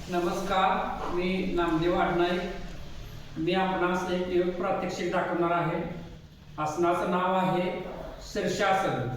नमस्कार, मी नामदेव आडनाईक. मी आपणास एक योग प्रात्यक्षिक दाखवणार आहे. आसनाचं नाव आहे शीर्षासन.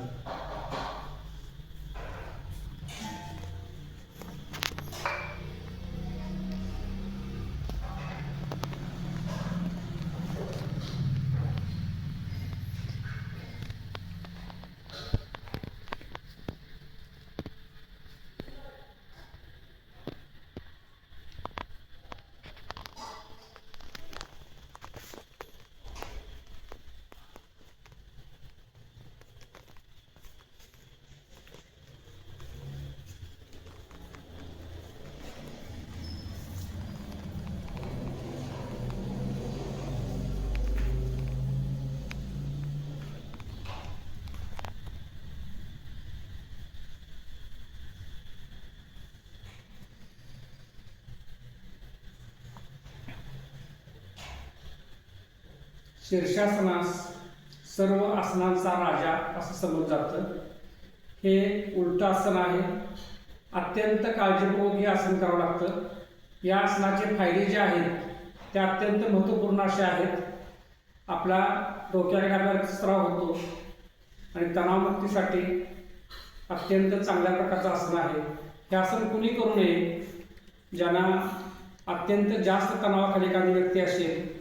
शीर्षासनास सर्व आसनांचा राजा असं समजलं जातं. हे उलट आसन आहे. अत्यंत काळजीपूर्वक हे आसन करावं लागतं. या आसनाचे फायदे जे आहेत ते अत्यंत महत्त्वपूर्ण असे आहेत. आपला डोक्याला स्त्राव होतो आणि तणावमुक्तीसाठी अत्यंत चांगल्या प्रकारचं आसन आहे. हे आसन कुणी करू नये. ज्यांना अत्यंत जास्त तणावाखाली एखादी व्यक्ती असेल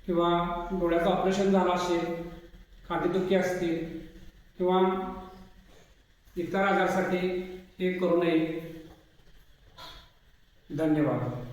किंवा डोळ्याचं ऑपरेशन झालं असेल, खांदेदुखी असतील किंवा इतर आजारासाठी हे करू नये. धन्यवाद.